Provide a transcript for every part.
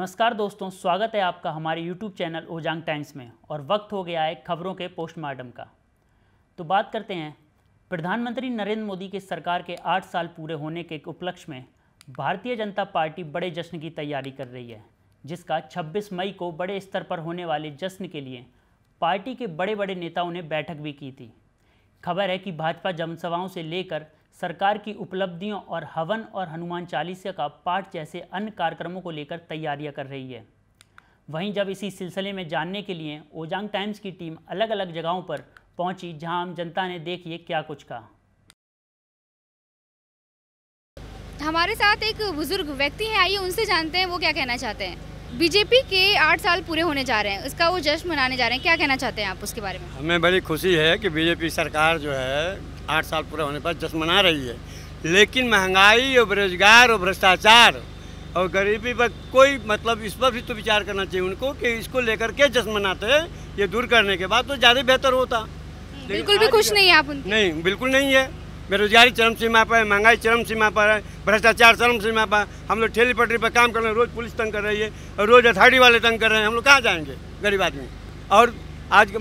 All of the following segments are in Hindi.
नमस्कार दोस्तों, स्वागत है आपका हमारे YouTube चैनल ओजांग टाइम्स में। और वक्त हो गया है खबरों के पोस्टमार्टम का। तो बात करते हैं प्रधानमंत्री नरेंद्र मोदी की सरकार के 8 साल पूरे होने के उपलक्ष्य में भारतीय जनता पार्टी बड़े जश्न की तैयारी कर रही है, जिसका 26 मई को बड़े स्तर पर होने वाले जश्न के लिए पार्टी के बड़े बड़े नेताओं ने बैठक भी की थी। खबर है कि भाजपा जनसभाओं से लेकर सरकार की उपलब्धियों और हवन और हनुमान चालीसा का पाठ जैसे अन्य कार्यक्रमों को लेकर तैयारियां कर रही है। वहीं जब इसी सिलसिले में जानने के लिए ओजांग टाइम्स की टीम अलग अलग जगहों पर पहुंची, जहां आम जनता ने देखिए क्या कुछ कहा। हमारे साथ एक बुजुर्ग व्यक्ति है, आइए उनसे जानते हैं वो क्या कहना चाहते हैं। बीजेपी के 8 साल पूरे होने जा रहे हैं, उसका वो जश्न मनाने जा रहे हैं, क्या कहना चाहते हैं आप उसके बारे में? हमें बड़ी खुशी है कि बीजेपी सरकार जो है 8 साल पूरे होने पर जश्न मना रही है, लेकिन महंगाई और बेरोजगार और भ्रष्टाचार और गरीबी पर कोई मतलब इस पर भी तो विचार करना चाहिए उनको कि इसको लेकर के जश्न मनाते हैं। ये दूर करने के बाद तो ज़्यादा बेहतर होता। बिल्कुल भी खुश नहीं है आप उनकी? नहीं, बिल्कुल नहीं है। बेरोजगारी चरम सीमा पर है, महंगाई चरम सीमा पर है, भ्रष्टाचार चरम सीमा पर। हम लोग ठेली पटरी पर काम कर रहे हैं, रोज़ पुलिस तंग कर रही है और रोज़ अथॉरिटी वाले तंग कर रहे हैं। हम लोग कहाँ जाएंगे गरीब आदमी? और आज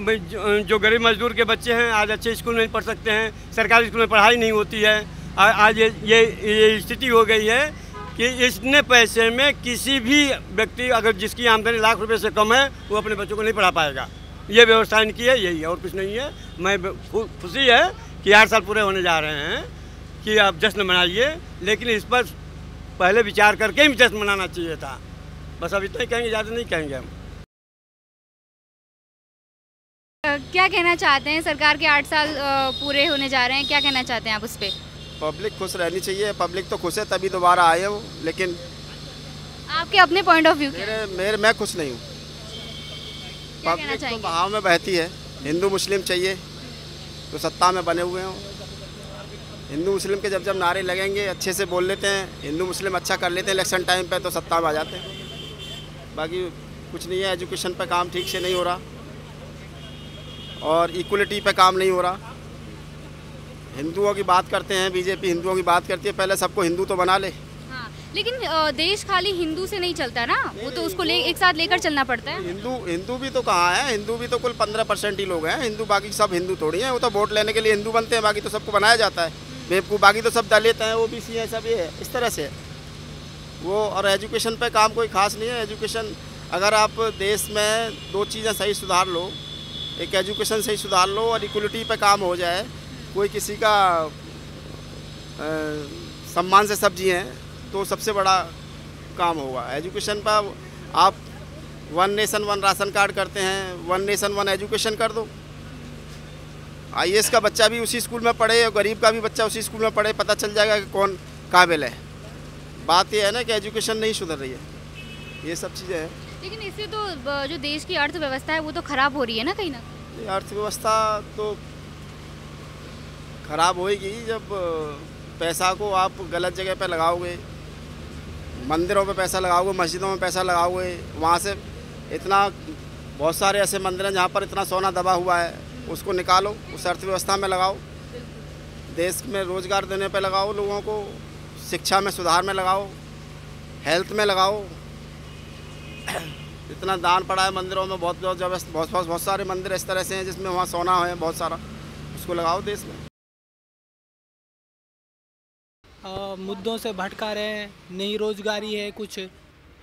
जो गरीब मजदूर के बच्चे हैं आज अच्छे स्कूल में नहीं पढ़ सकते हैं, सरकारी स्कूल में पढ़ाई नहीं होती है। आज ये स्थिति हो गई है कि इतने पैसे में किसी भी व्यक्ति अगर जिसकी आमदनी लाख रुपए से कम है वो अपने बच्चों को नहीं पढ़ा पाएगा। ये व्यवस्था इनकी है, यही है और कुछ नहीं है। मैं खुशी है कि 8 साल पूरे होने जा रहे हैं कि आप जश्न मनाइए, लेकिन इस पर पहले विचार करके ही जश्न मनाना चाहिए था। बस अब इतना ही कहेंगे, ज़्यादा नहीं कहेंगे हम। क्या कहना चाहते हैं? सरकार के 8 साल पूरे होने जा रहे हैं, क्या कहना चाहते हैं आप उस पर? पब्लिक खुश रहनी चाहिए। पब्लिक तो खुश है तभी दोबारा आए वो, लेकिन आपके अपने पॉइंट ऑफ व्यू मैं खुश नहीं हूँ। पब्लिक तो बहाव में बहती है। हिंदू मुस्लिम चाहिए तो सत्ता में बने हुए हों। हिंदू मुस्लिम के जब नारे लगेंगे, अच्छे से बोल लेते हैं, हिंदू मुस्लिम अच्छा कर लेते हैं इलेक्शन टाइम पे, तो सत्ता में आ जाते हैं। बाकी कुछ नहीं है। एजुकेशन पे काम ठीक से नहीं हो रहा और इक्वलिटी पे काम नहीं हो रहा। हिंदुओं की बात करते हैं, बीजेपी हिंदुओं की बात करती है, पहले सबको हिंदू तो बना ले। हाँ, लेकिन देश खाली हिंदू से नहीं चलता ना, वो तो उसको एक साथ लेकर चलना पड़ता है। हिंदू भी तो कहाँ है? हिंदू भी तो कुल 15% ही लोग हैं हिंदू, बाकी सब हिंदू थोड़ी हैं। वो तो वोट लेने के लिए हिंदू बनते हैं, बाकी तो सबको बनाया जाता है बेवकूफ़। बाकी तो सब दलित हैं, ओबीसी हैं, सब ये है, इस तरह से वो। और एजुकेशन पे काम कोई खास नहीं है। एजुकेशन अगर आप देश में 2 चीज़ें सही सुधार लो, एक एजुकेशन सही सुधार लो और इक्वलिटी पे काम हो जाए, कोई किसी का सम्मान से सब जिए, तो सबसे बड़ा काम होगा। एजुकेशन पर आप 1 नेशन 1 राशन कार्ड करते हैं, 1 नेशन 1 एजुकेशन कर दो। IAS का बच्चा भी उसी स्कूल में पढ़े और गरीब का भी बच्चा उसी स्कूल में पढ़े, पता चल जाएगा कि कौन काबिल है। बात यह है ना कि एजुकेशन नहीं सुधर रही है, ये सब चीज़ें हैं। लेकिन इससे तो जो देश की अर्थव्यवस्था है वो तो खराब हो रही है ना कहीं ना। अर्थव्यवस्था तो खराब होएगी जब पैसा को आप गलत जगह पे लगाओगे, मंदिरों पे पैसा लगाओगे, मस्जिदों में पैसा लगाओगे। वहाँ से इतना बहुत सारे ऐसे मंदिर हैं जहाँ पर इतना सोना दबा हुआ है, उसको निकालो, उस अर्थव्यवस्था में लगाओ। देश में रोज़गार देने पे लगाओ, लोगों को शिक्षा में सुधार में लगाओ, हेल्थ में लगाओ। इतना दान पड़ा है मंदिरों में, बहुत सारे मंदिर इस तरह से हैं जिसमें वहाँ सोना है बहुत सारा, उसको लगाओ देश में। मुद्दों से भटका रहे हैं, नई रोजगारी है कुछ,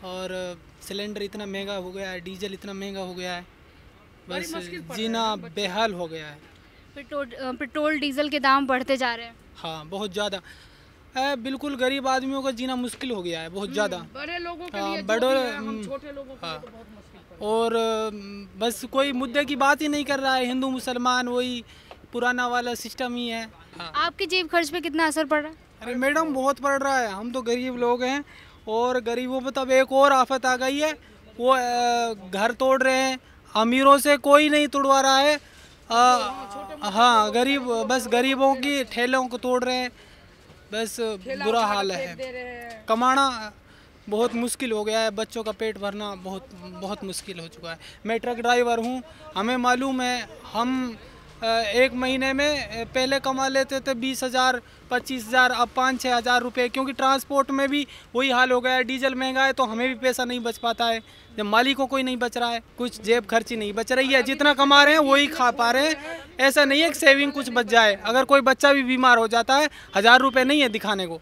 और सिलेंडर इतना महंगा हो गया है, डीजल इतना महंगा हो गया है, बस जीना बेहाल हो गया है। पेट्रोल डीजल के दाम बढ़ते जा रहे हैं। हाँ, बहुत ज़्यादा बिल्कुल गरीब आदमियों का जीना मुश्किल हो गया है, बहुत ज़्यादा। बड़े लोगों के लिए हम छोटे लोगों के लिए तो बहुत मुश्किल। और बस कोई मुद्दे की बात ही नहीं कर रहा है। हिंदू मुसलमान वही पुराना वाला सिस्टम ही है। हाँ। आपके जेब खर्च पे कितना असर पड़ रहा है? अरे मैडम, बहुत पड़ रहा है। हम तो गरीब लोग हैं और गरीबों पर तब एक और आफत आ गई है, वो घर तोड़ रहे हैं। अमीरों से कोई नहीं तोड़वा रहा है। हाँ, गरीब बस गरीबों की ठेलों को तोड़ रहे हैं, बस बुरा हाल है। कमाना बहुत मुश्किल हो गया है, बच्चों का पेट भरना बहुत मुश्किल हो चुका है। मैं ट्रक ड्राइवर हूँ, हमें मालूम है। हम एक महीने में पहले कमा लेते थे 20,000 25,000, अब 5-6 हज़ार रुपये, क्योंकि ट्रांसपोर्ट में भी वही हाल हो गया है। डीजल महंगा है तो हमें भी पैसा नहीं बच पाता है, जब मालिकों को ही नहीं बच रहा है, कुछ जेब खर्ची नहीं बच रही है। जितना कमा रहे हैं वही खा पा रहे हैं। ऐसा नहीं है कि सेविंग कुछ बच जाए। अगर कोई बच्चा भी बीमार हो जाता है 1,000 रुपये नहीं है दिखाने को।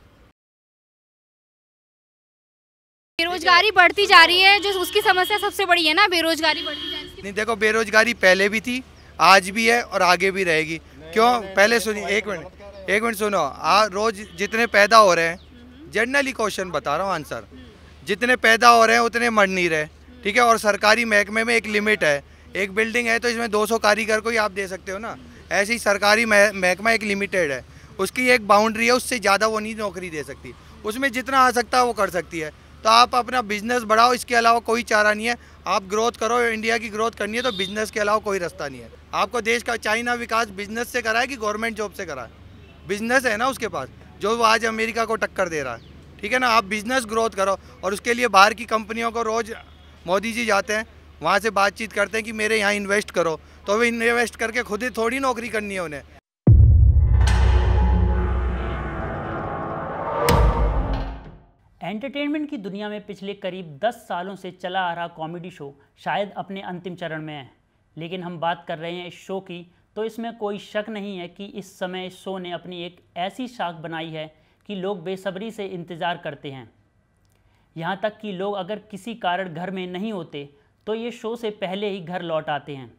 बेरोजगारी बढ़ती जा रही है, जो उसकी समस्या सबसे बड़ी है ना, बेरोजगारी बढ़ती जा रही है। नहीं देखो, बेरोजगारी पहले भी थी, आज भी है और आगे भी रहेगी। क्यों? पहले सुनिए, एक मिनट सुनो। रोज जितने पैदा हो रहे हैं, जनरली क्वेश्चन बता रहा हूँ आंसर, जितने पैदा हो रहे हैं उतने मर नहीं रहे, ठीक है। और सरकारी महकमे में एक लिमिट है, एक बिल्डिंग है तो इसमें 200 कारीगर को ही आप दे सकते हो ना। ऐसे ही सरकारी महकमा एक लिमिटेड है, उसकी एक बाउंड्री है, उससे ज़्यादा वो नहीं नौकरी दे सकती। उसमें जितना आ सकता है वो कर सकती है। तो आप अपना बिजनेस बढ़ाओ, इसके अलावा कोई चारा नहीं है। आप ग्रोथ करो, इंडिया की ग्रोथ करनी है तो बिजनेस के अलावा कोई रास्ता नहीं है। आपको देश का चाइना विकास बिजनेस से करा है कि गवर्नमेंट जॉब से करा है? बिजनेस है ना उसके पास, जो वो आज अमेरिका को टक्कर दे रहा है, ठीक है ना। आप बिजनेस ग्रोथ करो, और उसके लिए बाहर की कंपनियों को रोज़ मोदी जी जाते हैं, वहाँ से बातचीत करते हैं कि मेरे यहाँ इन्वेस्ट करो, तो वो इन्वेस्ट करके खुद ही थोड़ी नौकरी करनी है उन्हें। एंटरटेनमेंट की दुनिया में पिछले करीब 10 सालों से चला आ रहा कॉमेडी शो शायद अपने अंतिम चरण में है, लेकिन हम बात कर रहे हैं इस शो की, तो इसमें कोई शक नहीं है कि इस समय इस शो ने अपनी एक ऐसी शाख बनाई है कि लोग बेसब्री से इंतज़ार करते हैं। यहाँ तक कि लोग अगर किसी कारण घर में नहीं होते तो ये शो से पहले ही घर लौट आते हैं।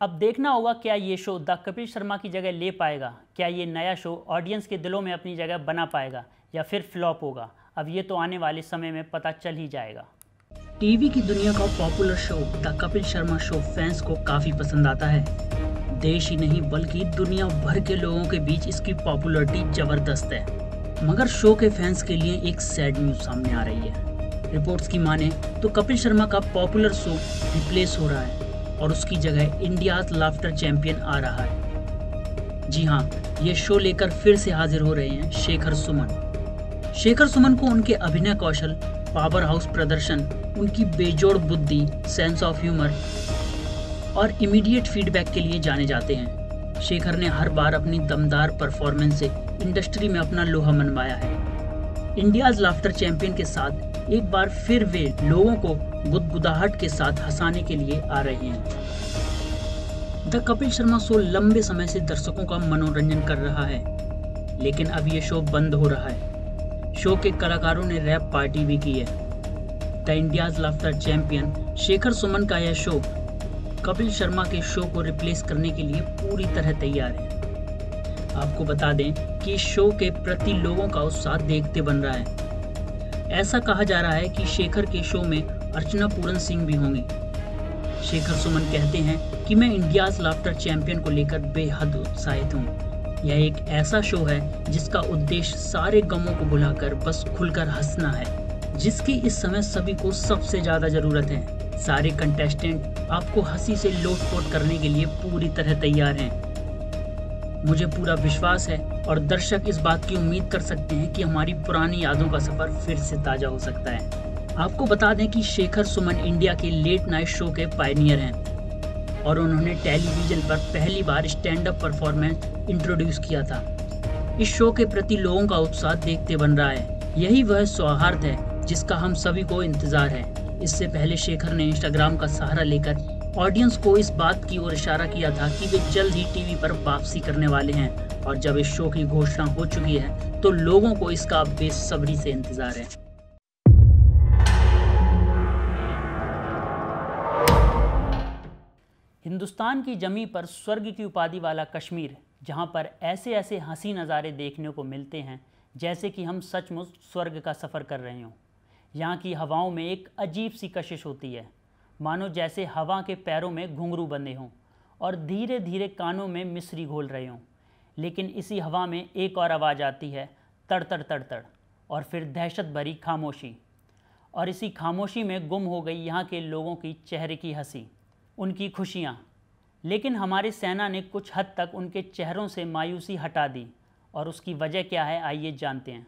अब देखना होगा क्या ये शो द कपिल शर्मा की जगह ले पाएगा, क्या ये नया शो ऑडियंस के दिलों में अपनी जगह बना पाएगा या फिर फ्लॉप होगा। अब ये तो आने वाले समय में पता चल ही जाएगा। टीवी की दुनिया का popular show the Kapil Sharma show fans को काफ़ी पसंद आता है। देश ही नहीं बल्कि दुनिया भर के लोगों के बीच इसकी पॉपुलैरिटी ज़बरदस्त है। मगर शो के फैंस के लिए एक सैड न्यूज़ सामने आ रही है। रिपोर्ट्स की माने तो कपिल शर्मा का पॉपुलर शो रिप्लेस हो रहा है और उसकी जगह इंडियाज़ लाफ्टर चैंपियन आ रहा है। जी हाँ, ये शो लेकर फिर से हाजिर हो रहे हैं शेखर सुमन। शेखर सुमन को उनके अभिनय कौशल, पावर हाउस प्रदर्शन, उनकी बेजोड़ बुद्धि, सेंस ऑफ ह्यूमर और इमीडिएट फीडबैक के लिए जाने जाते हैं। शेखर ने हर बार अपनी दमदार परफॉर्मेंस से इंडस्ट्री में अपना लोहा मनवाया है। इंडियाज़ लाफ्टर चैंपियन के साथ एक बार फिर वे लोगों को गुदगुदाहट के साथ हंसाने के लिए आ रहे हैं। द कपिल शर्मा शो लंबे समय से दर्शकों का मनोरंजन कर रहा है, लेकिन अब ये शो बंद हो रहा है। शो के कलाकारों ने रैप पार्टी भी की है। The India's laughter champion Shekhar Suman का यह शो कपिल शर्मा के शो को रिप्लेस करने के लिए पूरी तरह तैयार है। आपको बता दें कि इस शो के प्रति लोगों का उत्साह देखते बन रहा है। ऐसा कहा जा रहा है कि शेखर के शो में अर्चना पूरन सिंह भी होंगे। शेखर सुमन कहते हैं कि मैं इंडियाज़ लाफ्टर चैंपियन को लेकर बेहद उत्साहित हूँ। यह एक ऐसा शो है जिसका उद्देश्य सारे गमों को भुलाकर बस खुलकर हंसना है, जिसकी इस समय सभी को सबसे ज़्यादा ज़रूरत है। सारे कंटेस्टेंट आपको हंसी से लोटपोट करने के लिए पूरी तरह तैयार हैं। मुझे पूरा विश्वास है और दर्शक इस बात की उम्मीद कर सकते हैं कि हमारी पुरानी यादों का सफ़र फिर से ताज़ा हो सकता है। आपको बता दें कि शेखर सुमन इंडिया के लेट नाइट शो के पायनियर हैं और उन्होंने टेलीविज़न पर पहली बार स्टैंड अप परफॉर्मेंस इंट्रोड्यूस किया था। इस शो के प्रति लोगों का उत्साह देखते बन रहा है। यही वह सौहार्द है जिसका हम सभी को इंतजार है। इससे पहले शेखर ने इंस्टाग्राम का सहारा लेकर ऑडियंस को इस बात की ओर इशारा किया था कि वे जल्द ही टीवी पर वापसी करने वाले हैं, और जब इस शो की घोषणा हो चुकी है तो लोगों को इसका बेसब्री से इंतजार है। हिंदुस्तान की जमीन पर स्वर्ग की उपाधि वाला कश्मीर, जहां पर ऐसे ऐसे हंसी नज़ारे देखने को मिलते हैं जैसे कि हम सचमुच स्वर्ग का सफ़र कर रहे हों। यहाँ की हवाओं में एक अजीब सी कशिश होती है, मानो जैसे हवा के पैरों में घुंघरू बंधे हों और धीरे धीरे कानों में मिश्री घोल रहे हों। लेकिन इसी हवा में एक और आवाज़ आती है, तड़ तड़ तड़ तड़, और फिर दहशत भरी खामोशी। और इसी खामोशी में गुम हो गई यहाँ के लोगों की चेहरे की हंसी, उनकी खुशियाँ। लेकिन हमारी सेना ने कुछ हद तक उनके चेहरों से मायूसी हटा दी, और उसकी वजह क्या है आइए जानते हैं।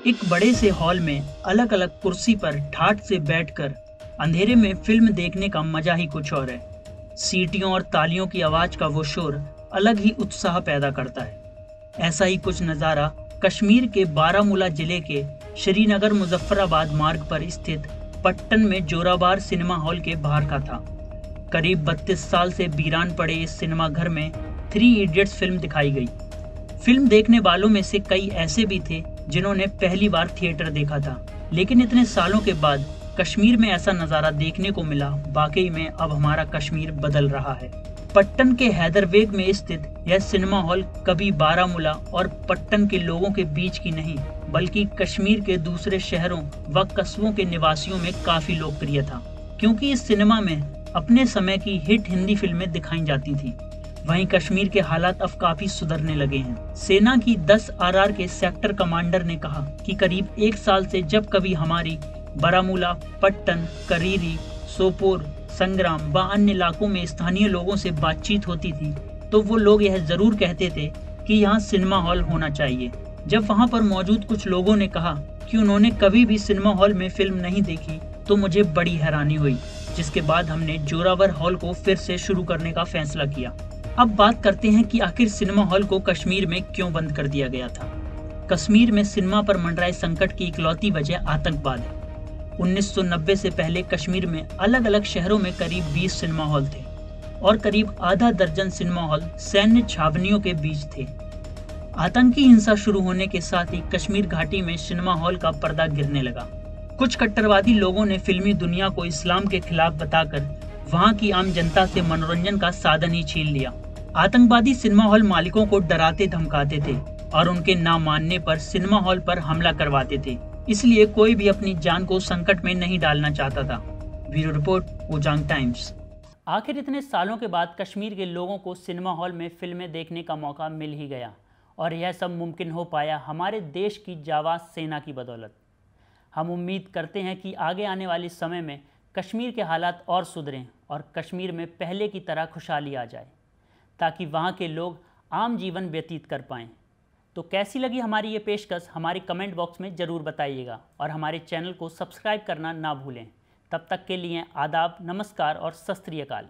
एक बड़े से हॉल में अलग अलग कुर्सी पर ठाठ से बैठकर अंधेरे में फिल्म देखने का मजा ही कुछ और है। सीटियों और तालियों की आवाज़ का वो शोर अलग ही उत्साह पैदा करता है। ऐसा ही कुछ नज़ारा कश्मीर के बारामूला जिले के श्रीनगर मुजफ्फराबाद मार्ग पर स्थित पट्टन में जोरावर सिनेमा हॉल के बाहर का था। करीब 32 साल से वीरान पड़े इस सिनेमा घर में 3 इडियट्स फिल्म दिखाई गई। फिल्म देखने वालों में से कई ऐसे भी थे जिन्होंने पहली बार थिएटर देखा था, लेकिन इतने सालों के बाद कश्मीर में ऐसा नज़ारा देखने को मिला। वाकई में अब हमारा कश्मीर बदल रहा है। पट्टन के हैदरबेग में स्थित यह सिनेमा हॉल कभी बारामूला और पट्टन के लोगों के बीच की नहीं, बल्कि कश्मीर के दूसरे शहरों व कस्बों के निवासियों में काफी लोकप्रिय था, क्योंकि इस सिनेमा में अपने समय की हिट हिंदी फिल्में दिखाई जाती थी। वहीं कश्मीर के हालात अब काफी सुधरने लगे हैं। सेना की 10 RR के सेक्टर कमांडर ने कहा कि करीब 1 साल से जब कभी हमारी बारामूला, पट्टन, करीरी, सोपोर, संग्राम व अन्य इलाकों में स्थानीय लोगों से बातचीत होती थी तो वो लोग यह जरूर कहते थे कि यहाँ सिनेमा हॉल होना चाहिए। जब वहाँ पर मौजूद कुछ लोगों ने कहा कि उन्होंने कभी भी सिनेमा हॉल में फिल्म नहीं देखी तो मुझे बड़ी हैरानी हुई, जिसके बाद हमने जोरावर हॉल को फिर से शुरू करने का फैसला किया। अब बात करते हैं कि आखिर सिनेमा हॉल को कश्मीर में क्यों बंद कर दिया गया था। कश्मीर में सिनेमा पर मंडराए संकट की इकलौती वजह आतंकवाद है। 1990 से पहले कश्मीर में अलग अलग शहरों में करीब 20 सिनेमा हॉल थे और करीब आधा दर्जन सिनेमा हॉल सैन्य छावनियों के बीच थे। आतंकी हिंसा शुरू होने के साथ ही कश्मीर घाटी में सिनेमा हॉल का पर्दा गिरने लगा। कुछ कट्टरवादी लोगों ने फिल्मी दुनिया को इस्लाम के खिलाफ बताकर वहां की आम जनता से मनोरंजन का साधन ही छीन लिया। आतंकवादी सिनेमा हॉल मालिकों को डराते धमकाते थे और उनके ना मानने पर सिनेमा हॉल पर हमला करवाते थे। इसलिए कोई भी अपनी जान को संकट में नहीं डालना चाहता था। Bureau report, Ojang Times. आखिर इतने सालों के बाद कश्मीर के लोगों को सिनेमा हॉल में फिल्में देखने का मौका मिल ही गया और यह सब मुमकिन हो पाया हमारे देश की जाबाज सेना की बदौलत। हम उम्मीद करते हैं कि आगे आने वाले समय में कश्मीर के हालात और सुधरें और कश्मीर में पहले की तरह खुशहाली आ जाए ताकि वहाँ के लोग आम जीवन व्यतीत कर पाएँ। तो कैसी लगी हमारी ये पेशकश हमारे कमेंट बॉक्स में ज़रूर बताइएगा और हमारे चैनल को सब्सक्राइब करना ना भूलें। तब तक के लिए आदाब, नमस्कार और सत श्री अकाल।